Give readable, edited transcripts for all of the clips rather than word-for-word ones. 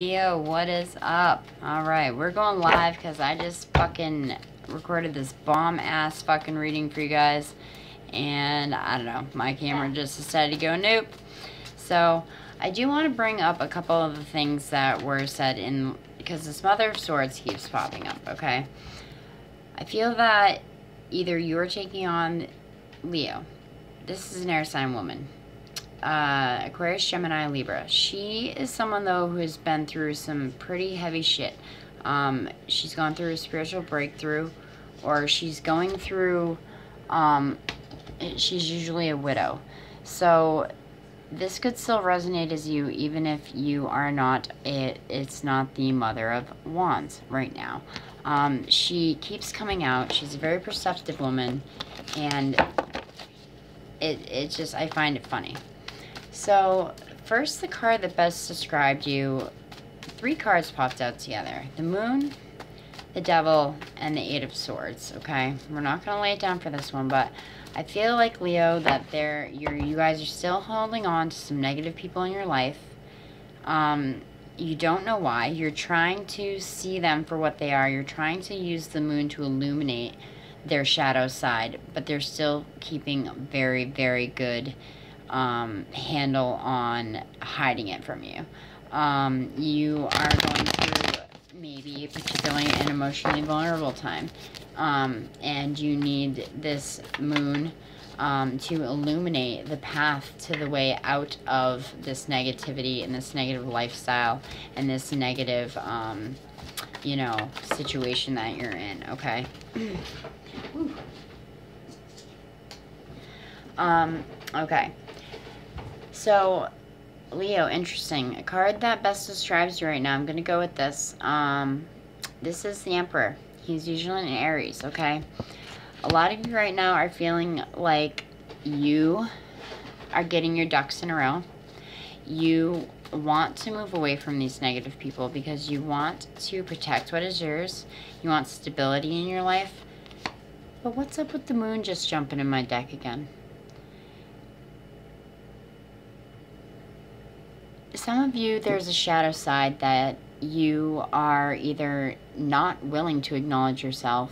Yo, what is up? Alright, we're going live because I just fucking recorded this bomb-ass fucking reading for you guys. And, I don't know, my camera just decided to go nope. So, I do want to bring up a couple of the things that were said in... because this Mother of Swords keeps popping up, okay? I feel that either you're taking on Leo. This is an air sign woman. Aquarius, Gemini, Libra. She is someone, though, who has been through some pretty heavy shit. She's gone through a spiritual breakthrough, or she's going through, she's usually a widow. So, this could still resonate as you, even if you are not, it's not the Mother of Wands right now. She keeps coming out. She's a very perceptive woman, and it's just, I find it funny. So, first, the card that best described you, 3 cards popped out together. The Moon, the Devil, and the Eight of Swords, okay? We're not going to lay it down for this one, but I feel like, Leo, that you guys are still holding on to some negative people in your life. You don't know why. You're trying to see them for what they are. You're trying to use the Moon to illuminate their shadow side, but they're still keeping very, very good handle on hiding it from you. You are going through maybe particularly an emotionally vulnerable time, and you need this Moon to illuminate the path to the way out of this negativity and this negative lifestyle and this negative you know, situation that you're in, okay? Okay. So, Leo, interesting. A card that best describes you right now. I'm going to go with this. This is the Emperor. He's usually in Aries, okay? A lot of you right now are feeling like you are getting your ducks in a row. You want to move away from these negative people because you want to protect what is yours. You want stability in your life. But what's up with the Moon just jumping in my deck again? Some of you, there's a shadow side that you are either not willing to acknowledge yourself,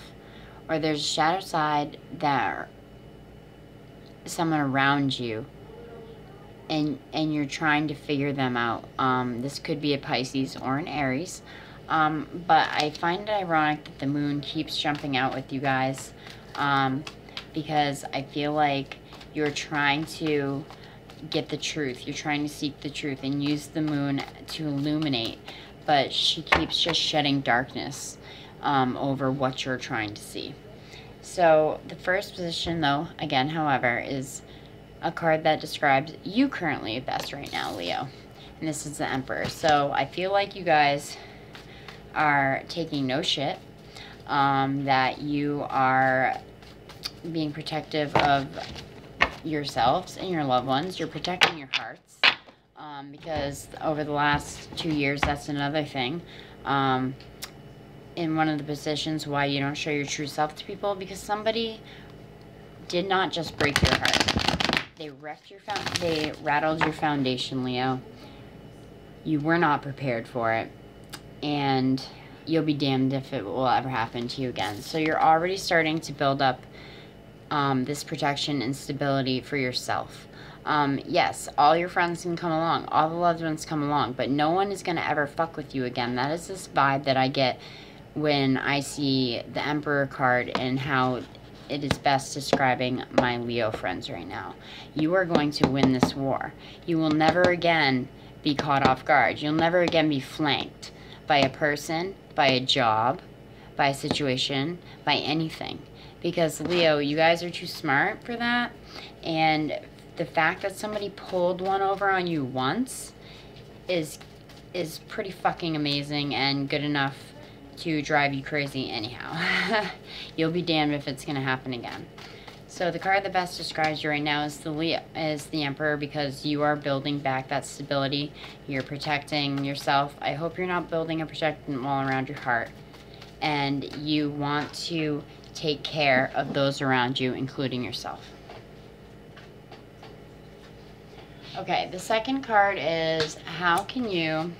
or there's a shadow side that someone around you, and you're trying to figure them out. This could be a Pisces or an Aries, but I find it ironic that the Moon keeps jumping out with you guys, because I feel like you're trying to get the truth. You're trying to seek the truth and use the Moon to illuminate, but she keeps just shedding darkness over what you're trying to see. So the first position, though, again, however, is a card that describes you currently best right now, Leo, and this is the Emperor. So I feel like you guys are taking no shit, that you are being protective of yourselves and your loved ones. You're protecting your hearts, because over the last 2 years, that's another thing, in one of the positions why you don't show your true self to people, because somebody did not just break your heart. They wrecked they rattled your foundation, Leo. You were not prepared for it, and you'll be damned if it will ever happen to you again. So you're already starting to build up this protection and stability for yourself. Yes, all your friends can come along, all the loved ones come along, but no one is going to ever fuck with you again. That is this vibe that I get when I see the Emperor card and how it is best describing my Leo friends right now. You are going to win this war. You will never again be caught off guard. You'll never again be flanked by a person, by a job, by a situation, by anything. Because, Leo, you guys are too smart for that, and the fact that somebody pulled one over on you once is pretty fucking amazing and good enough to drive you crazy anyhow. You'll be damned if it's going to happen again. So the card that best describes you right now is the Emperor, because you are building back that stability. You're protecting yourself. I hope you're not building a protectant wall around your heart, and you want to take care of those around you, including yourself. Okay, the second card is how can you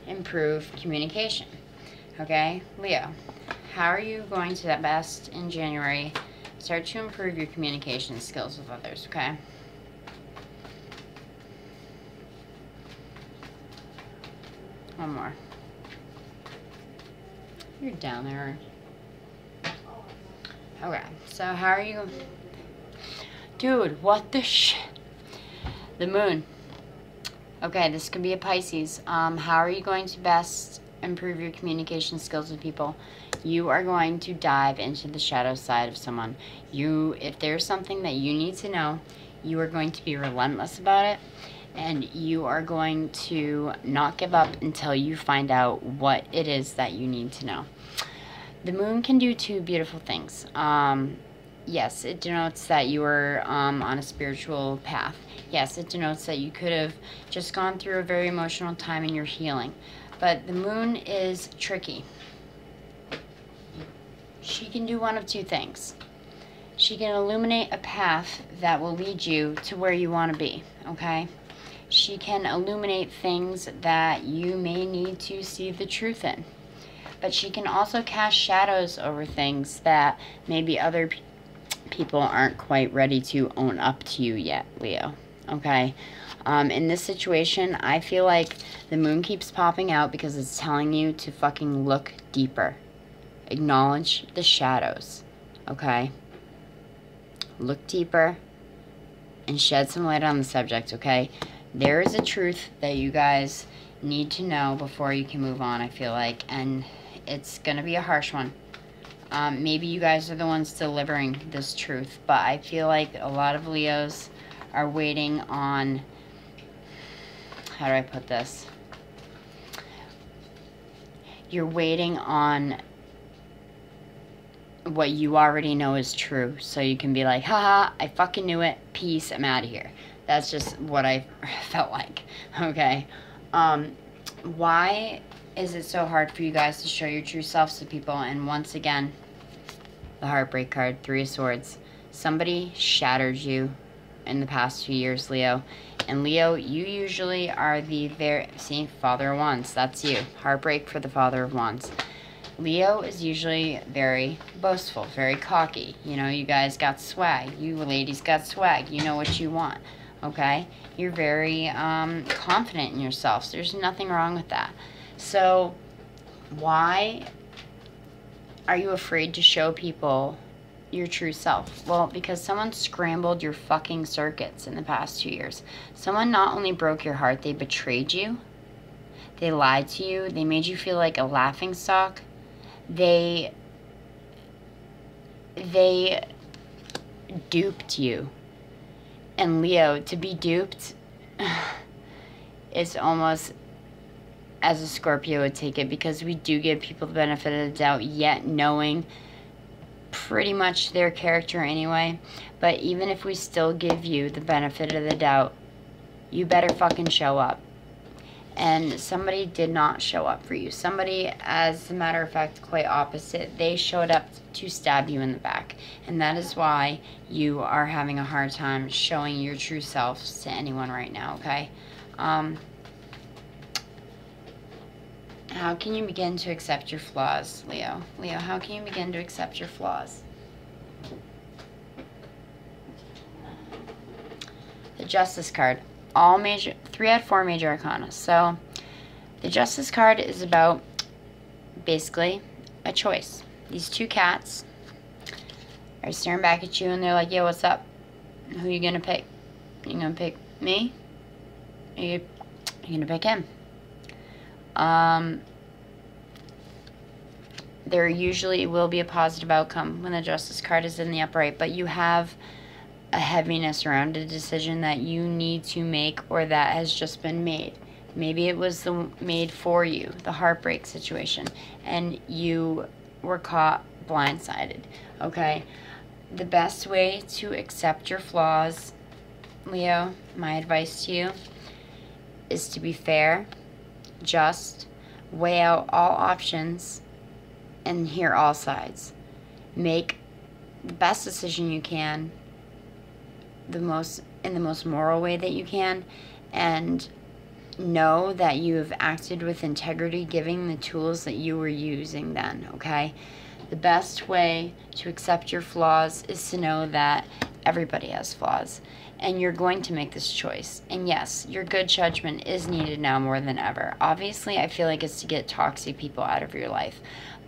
improve communication. Okay, Leo, how are you going to best in January start to improve your communication skills with others? Okay. One more. You're down there. Okay, so how are you? Dude, what the The moon. Okay, this could be a Pisces. How are you going to best improve your communication skills with people? You are going to dive into the shadow side of someone. If there's something that you need to know, you are going to be relentless about it, and you are going to not give up until you find out what it is that you need to know. The moon can do two beautiful things. Yes, it denotes that you are on a spiritual path. Yes, it denotes that you could have just gone through a very emotional time in your healing. But the moon is tricky. She can do one of two things. She can illuminate a path that will lead you to where you want to be, okay? She can illuminate things that you may need to see the truth in. But she can also cast shadows over things that maybe other people aren't quite ready to own up to you yet, Leo. Okay? In this situation, I feel like the moon keeps popping out because it's telling you to fucking look deeper. Acknowledge the shadows. Okay? Look deeper and shed some light on the subject, okay? There is a truth that you guys need to know before you can move on, I feel like, and it's going to be a harsh one. Maybe you guys are the ones delivering this truth, but I feel like a lot of Leos are waiting on, how do I put this? You're waiting on what you already know is true, so you can be like, haha, I fucking knew it, peace, I'm out of here. That's just what I felt like, okay? Why is it so hard for you guys to show your true selves to people? And once again, the Heartbreak card, Three of Swords. Somebody shattered you in the past few years, Leo. And Leo, you usually are the see, Father of Wands, that's you. Heartbreak for the Father of Wands. Leo is usually very boastful, very cocky. You know, you guys got swag. You ladies got swag. You know what you want, okay? You're very confident in yourselves. There's nothing wrong with that. So why are you afraid to show people your true self? Well, because someone scrambled your fucking circuits in the past 2 years. Someone not only broke your heart, they betrayed you. They lied to you. They made you feel like a laughingstock. They duped you. And Leo, to be duped is almost as a Scorpio would take it, because we do give people the benefit of the doubt, yet knowing pretty much their character anyway. But even if we still give you the benefit of the doubt, you better fucking show up. And somebody did not show up for you. Somebody, as a matter of fact, quite opposite. They showed up to stab you in the back. And that is why you are having a hard time showing your true selves to anyone right now, okay? How can you begin to accept your flaws, Leo? Leo, how can you begin to accept your flaws? The Justice card. 3 out of 4 major arcana. So the Justice card is about basically a choice. These two cats are staring back at you and they're like, yo, what's up? Who are you gonna pick? You gonna pick me? Are you gonna pick him? There usually will be a positive outcome when the Justice card is in the upright, but you have a heaviness around a decision that you need to make, or that has just been made. Maybe it was made for you, the heartbreak situation, and you were caught blindsided, okay? The best way to accept your flaws, Leo, my advice to you, is to be fair, just, weigh out all options, and hear all sides. Make the best decision you can, in the most moral way that you can, and know that you have acted with integrity, giving the tools that you were using then, okay? The best way to accept your flaws is to know that everybody has flaws, and you're going to make this choice. And yes, your good judgment is needed now more than ever. Obviously, I feel like it's to get toxic people out of your life.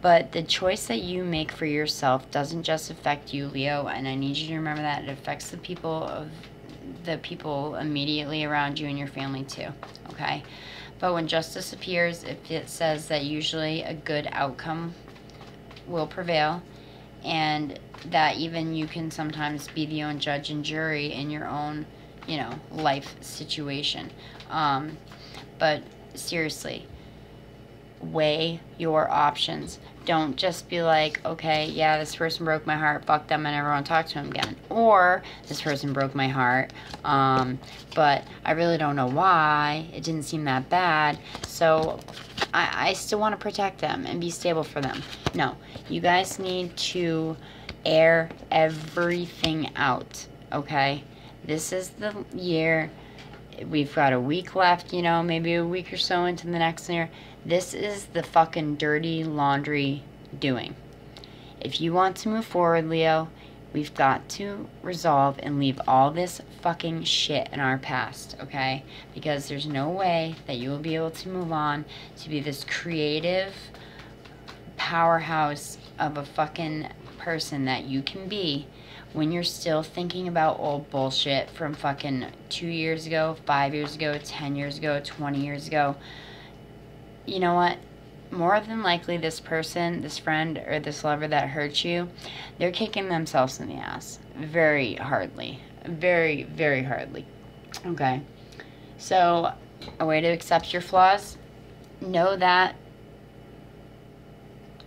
But the choice that you make for yourself doesn't just affect you, Leo, and I need you to remember that it affects the people immediately around you and your family too, okay? But when justice appears, it says that usually a good outcome will prevail, and that even you can sometimes be the own judge and jury in your own, life situation. But seriously, weigh your options. Don't just be like, okay, yeah, this person broke my heart, fuck them, and never want to talk to him again. Or, this person broke my heart, but I really don't know why. It didn't seem that bad, so I still want to protect them and be stable for them. No, you guys need to air everything out, okay? This is the year. We've got a week left, maybe a week or so into the next year. This is the fucking dirty laundry doing. If you want to move forward, Leo, we've got to resolve and leave all this fucking shit in our past, okay? Because there's no way that you will be able to move on to be this creative powerhouse of a fucking person that you can be when you're still thinking about old bullshit from fucking 2 years ago, 5 years ago, 10 years ago, 20 years ago. You know what? More than likely, this person, this friend, or this lover that hurt you, they're kicking themselves in the ass. Very hardly. Very, very hardly. Okay? So, a way to accept your flaws, know that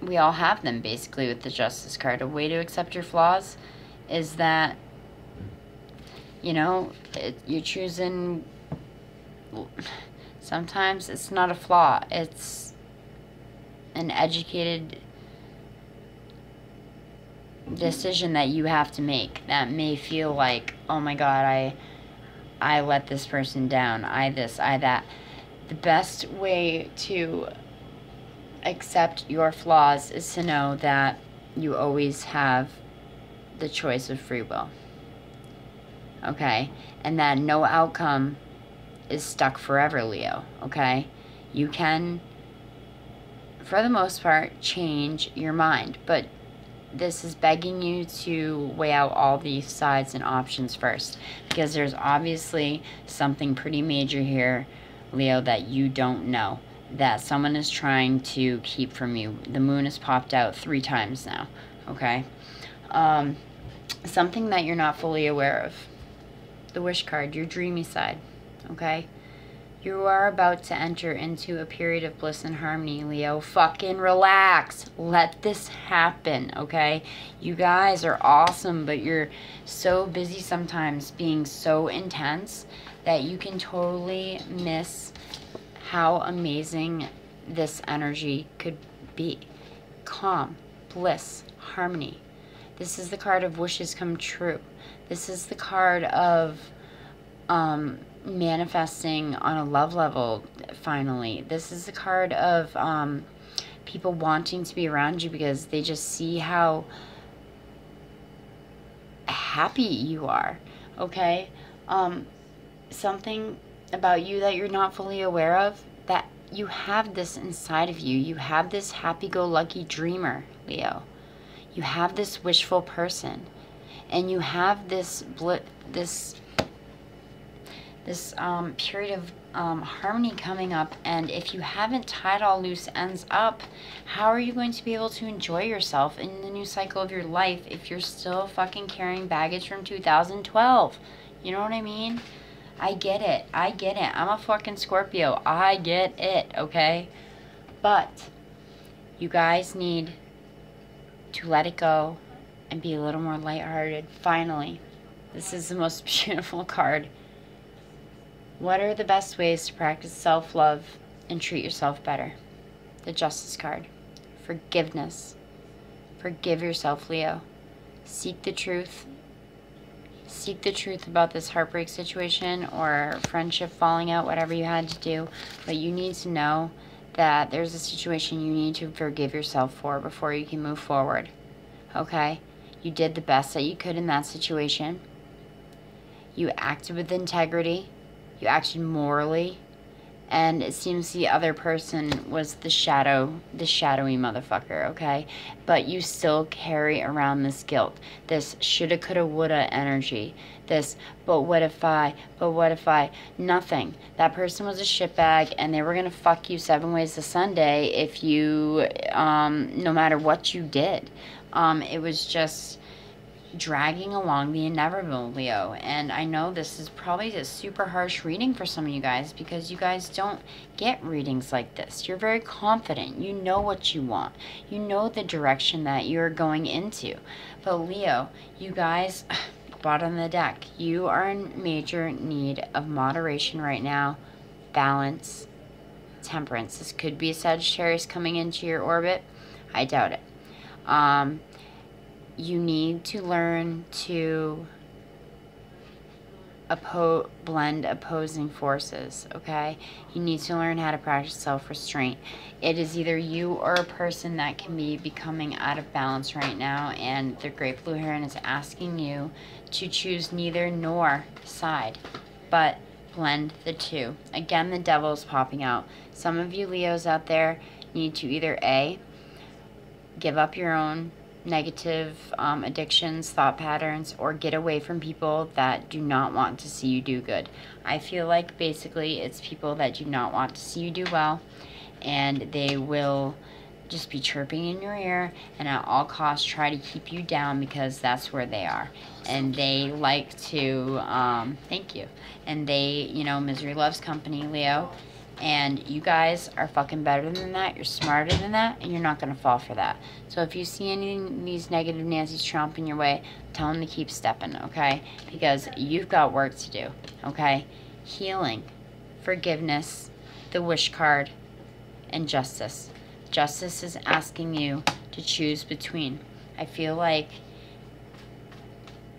we all have them, basically, with the Justice card. A way to accept your flaws is that, you're choosing... Sometimes it's not a flaw. It's an educated decision that you have to make that may feel like, oh my God, I let this person down. I this, I that. The best way to accept your flaws is to know that you always have the choice of free will. Okay? And that no outcome is stuck forever, Leo, okay? You can, for the most part, change your mind, but this is begging you to weigh out all these sides and options first, because there's obviously something pretty major here, Leo, that you don't know, that someone is trying to keep from you. The moon has popped out 3 times now, okay? Something that you're not fully aware of. The Wish card, your dreamy side. Okay? You are about to enter into a period of bliss and harmony, Leo. Fucking relax. Let this happen, okay? You guys are awesome, but you're so busy sometimes being so intense that you can totally miss how amazing this energy could be. Calm, bliss, harmony. This is the card of wishes come true. This is the card of manifesting on a love level, finally. This is the card of people wanting to be around you because they just see how happy you are, okay? Something about you that you're not fully aware of, that you have this inside of you. You have this happy-go-lucky dreamer, Leo. You have this wishful person. And you have this period of harmony coming up, and if you haven't tied all loose ends up, how are you going to be able to enjoy yourself in the new cycle of your life if you're still fucking carrying baggage from 2012? You know what I mean? I get it. I'm a fucking Scorpio. I get it, okay? But you guys need to let it go and be a little more lighthearted. Finally, this is the most beautiful card. What are the best ways to practice self-love and treat yourself better? The Justice card. Forgiveness. Forgive yourself, Leo. Seek the truth Seek the truth about this heartbreak situation or friendship falling out, whatever you had to do. But you need to know that there's a situation you need to forgive yourself for before you can move forward. Okay? You did the best that you could in that situation. You acted with integrity. You acted morally. And it seems the other person was the shadowy motherfucker, okay? But you still carry around this guilt, this shoulda, coulda, woulda energy, this, but what if I, nothing. That person was a shitbag, and they were gonna fuck you 7 ways to Sunday if you, no matter what you did. It was just dragging along the inevitable, Leo. And I know this is probably a super harsh reading for some of you guys because you guys don't get readings like this. You're very confident. You know what you want. You know the direction that you're going into. But Leo, you guys, bottom of the deck, you are in major need of moderation right now, balance, temperance. This could be a Sagittarius coming into your orbit. I doubt it. You need to learn to blend opposing forces, okay? You need to learn how to practice self-restraint. It is either you or a person that can be becoming out of balance right now, and the Great Blue Heron is asking you to choose neither nor side, but blend the two. Again, the devil is popping out. Some of you Leos out there need to either A, give up your own negative addictions, thought patterns, or get away from people that do not want to see you do good. I feel like basically it's people that do not want to see you do well, and they will just be chirping in your ear and at all costs try to keep you down because that's where they are. And they like to, thank you. And they, you know, misery loves company, Leo. And you guys are fucking better than that. You're smarter than that, and you're not going to fall for that. So if you see any of these negative Nancy's tromping your way, tell them to keep stepping, okay? Because you've got work to do, okay? Healing, forgiveness, the wish card, and justice. Justice is asking you to choose between. I feel like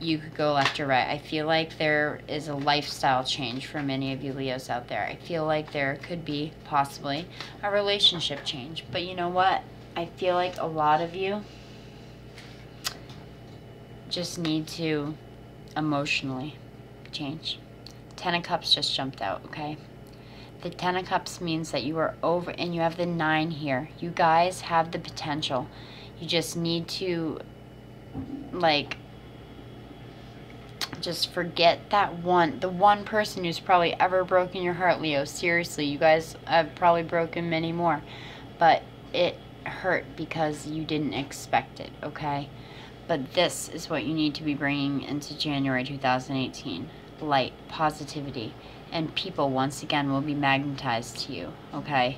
you could go left or right. I feel like there is a lifestyle change for many of you Leos out there. I feel like there could be possibly a relationship change. But you know what? I feel like a lot of you just need to emotionally change. 10 of Cups just jumped out, okay? The 10 of Cups means that you are over, and you have the 9 here. You guys have the potential. You just need to, like, just forget that the one person who's probably ever broken your heart, Leo. Seriously, you guys have probably broken many more, but it hurt because you didn't expect it, okay? But this is what you need to be bringing into January 2018. Light, positivity, and people once again will be magnetized to you, okay?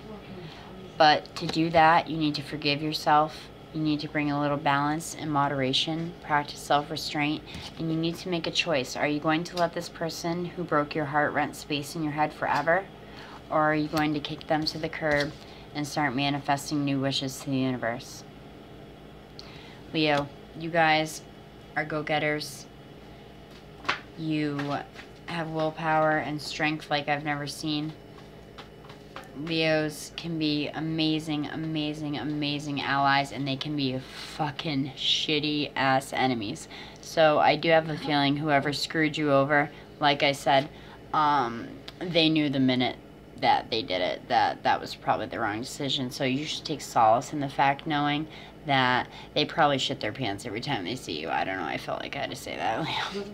But to do that, you need to forgive yourself. You need to bring a little balance and moderation, practice self-restraint, and you need to make a choice. Are you going to let this person who broke your heart rent space in your head forever? Or are you going to kick them to the curb and start manifesting new wishes to the universe? Leo, you guys are go-getters. You have willpower and strength like I've never seen. Leos can be amazing, amazing, amazing allies, and they can be fucking shitty ass enemies. So I do have a feeling whoever screwed you over, like I said, they knew the minute that they did it that was probably the wrong decision. So you should take solace in the fact knowing that they probably shit their pants every time they see you. I don't know, I felt like I had to say that, Leo.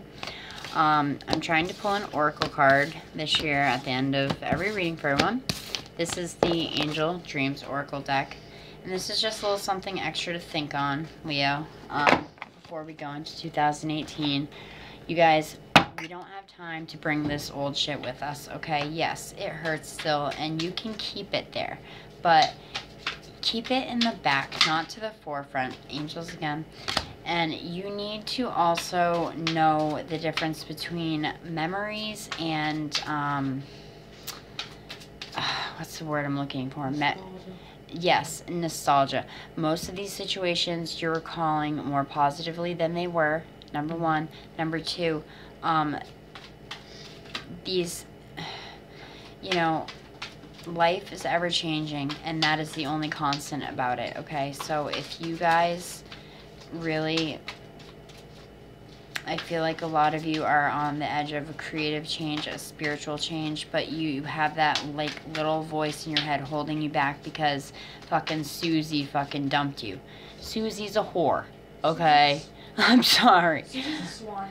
I'm trying to pull an oracle card this year at the end of every reading for everyone. This is the Angel Dreams Oracle deck. And this is just a little something extra to think on, Leo, before we go into 2018. You guys, we don't have time to bring this old shit with us, okay? Yes, it hurts still, and you can keep it there. But keep it in the back, not to the forefront. Angels again. And you need to also know the difference between memories and, what's the word I'm looking for? Yes, nostalgia. Most of these situations you're recalling more positively than they were, number one. Number two, these, you know, life is ever changing, and that is the only constant about it, okay? So if you guys really, I feel like a lot of you are on the edge of a creative change, a spiritual change, but you have that, like, little voice in your head holding you back because fucking Susie fucking dumped you. Susie's a whore, okay? I'm sorry. Susie's a swan.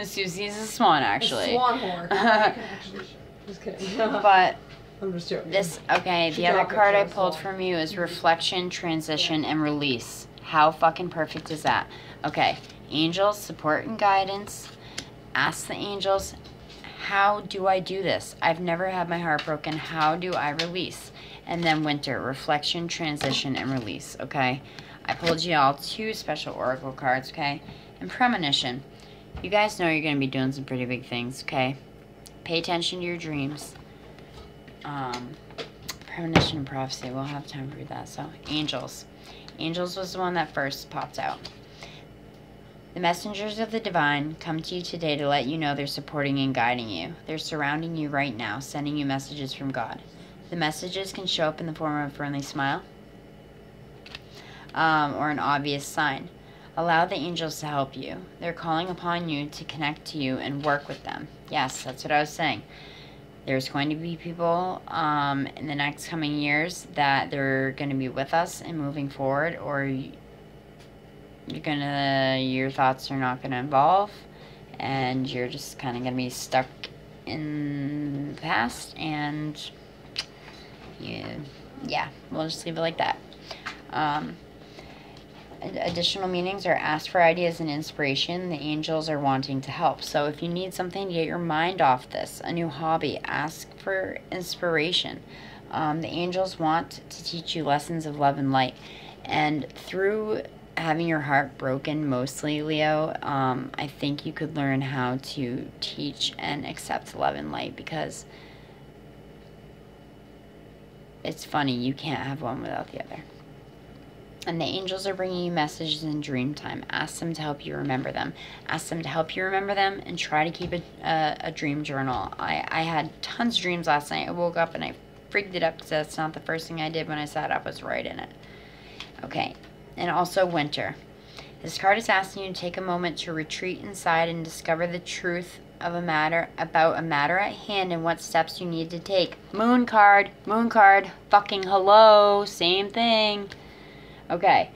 Susie's a swan, actually. A swan whore. Just kidding. But I'm just joking. this, okay, the other card I pulled from you is reflection, transition, and release. How fucking perfect is that? Okay, angels, support and guidance. Ask the angels, how do I do this? I've never had my heart broken. How do I release? And then winter, reflection, transition, and release, okay? I pulled you all 2 special oracle cards, okay? And premonition. You guys know you're going to be doing some pretty big things, okay? Pay attention to your dreams. Premonition and prophecy. We'll have time to read that. So, angels. Angels was the one that first popped out. The messengers of the divine come to you today to let you know they're supporting and guiding you. They're surrounding you right now, sending you messages from God. The messages can show up in the form of a friendly smile, or an obvious sign. Allow the angels to help you. They're calling upon you to connect to you and work with them. Yes, that's what I was saying. There's going to be people in the next coming years that they're going to be with us and moving forward, or your thoughts are not going to evolve, and you're just kind of going to be stuck in the past, and yeah, we'll just leave it like that. Additional meanings are ask for ideas and inspiration. The angels are wanting to help. So if you need something to get your mind off this, a new hobby, ask for inspiration. The angels want to teach you lessons of love and light. And through having your heart broken mostly, Leo, I think you could learn how to teach and accept love and light, because it's funny, you can't have one without the other. And the angels are bringing you messages in dream time. Ask them to help you remember them. Ask them to help you remember them, and try to keep a dream journal. I had tons of dreams last night. I woke up and I freaked it up because that's not the first thing I did when I sat up, was write in it. Okay, and also winter. This card is asking you to take a moment to retreat inside and discover the truth of about a matter at hand and what steps you need to take. Moon card, fucking hello, same thing. Okay,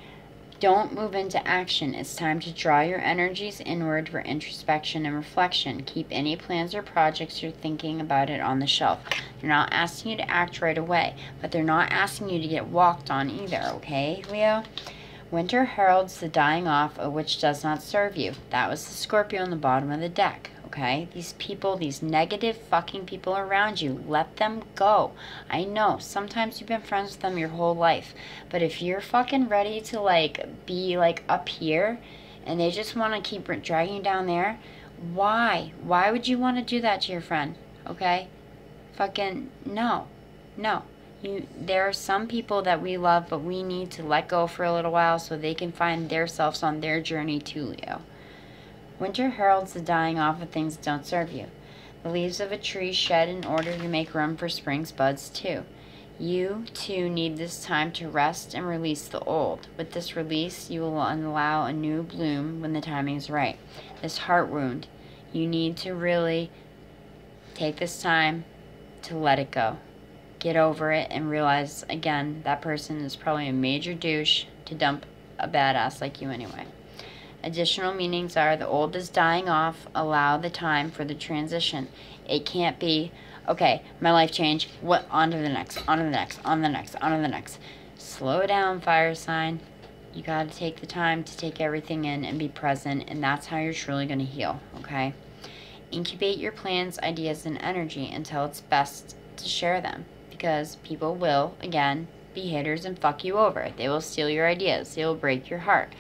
don't move into action. It's time to draw your energies inward for introspection and reflection. Keep any plans or projects you're thinking about it on the shelf. They're not asking you to act right away, but they're not asking you to get walked on either, okay, Leo? Winter heralds the dying off of which does not serve you. That was the Scorpio on the bottom of the deck. Okay, these people, these negative fucking people around you, let them go. I know, sometimes you've been friends with them your whole life, but if you're fucking ready to, like, be, like, up here, and they just want to keep dragging you down there, why? Why would you want to do that to your friend, okay? Fucking, no. There are some people that we love, but we need to let go for a little while so they can find themselves on their journey too, Leo. Winter heralds the dying off of things that don't serve you. The leaves of a tree shed in order to make room for spring's buds too. You, too, need this time to rest and release the old. With this release, you will allow a new bloom when the timing is right. This heart wound, you need to really take this time to let it go. Get over it and realize, again, that person is probably a major douche to dump a badass like you anyway. Additional meanings are the old is dying off. Allow the time for the transition. It can't be, okay, my life changed. What? On to the next, on to the next, on to the next, on to the next. Slow down, fire sign. You got to take the time to take everything in and be present, and that's how you're truly going to heal, okay? Incubate your plans, ideas, and energy until it's best to share them, because people will, again, be haters and fuck you over. They will steal your ideas. They will break your heart.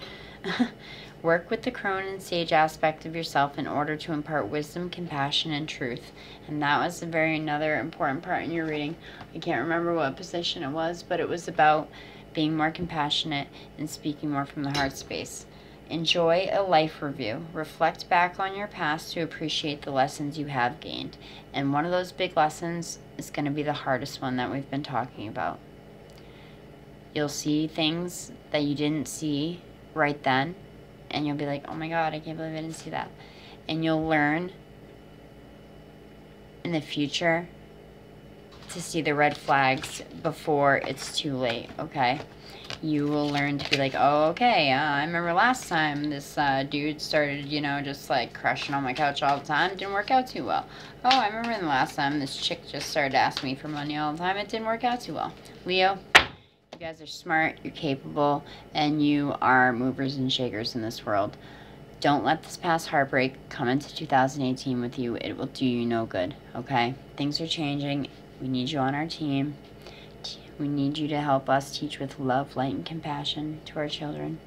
Work with the crone and sage aspect of yourself in order to impart wisdom, compassion, and truth. And that was another important part in your reading. I can't remember what position it was, but it was about being more compassionate and speaking more from the heart space. enjoy a life review. Reflect back on your past to appreciate the lessons you have gained. And one of those big lessons is going to be the hardest one that we've been talking about. You'll see things that you didn't see right then, and you'll be like, oh my God, I can't believe I didn't see that. And you'll learn in the future to see the red flags before it's too late, okay? You will learn to be like, oh, okay, I remember last time this dude started, just like crushing on my couch all the time. Didn't work out too well. Oh, I remember the last time this chick just started asking me for money all the time. It didn't work out too well. Leo, you guys are smart, you're capable, and you are movers and shakers in this world. Don't let this past heartbreak come into 2018 with you. It will do you no good, okay? Things are changing. We need you on our team. We need you to help us teach with love, light, and compassion to our children.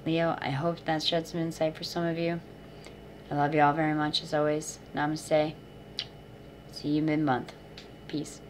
Leo, I hope that shed some insight for some of you. I love you all very much as always. Namaste. See you mid-month. Peace.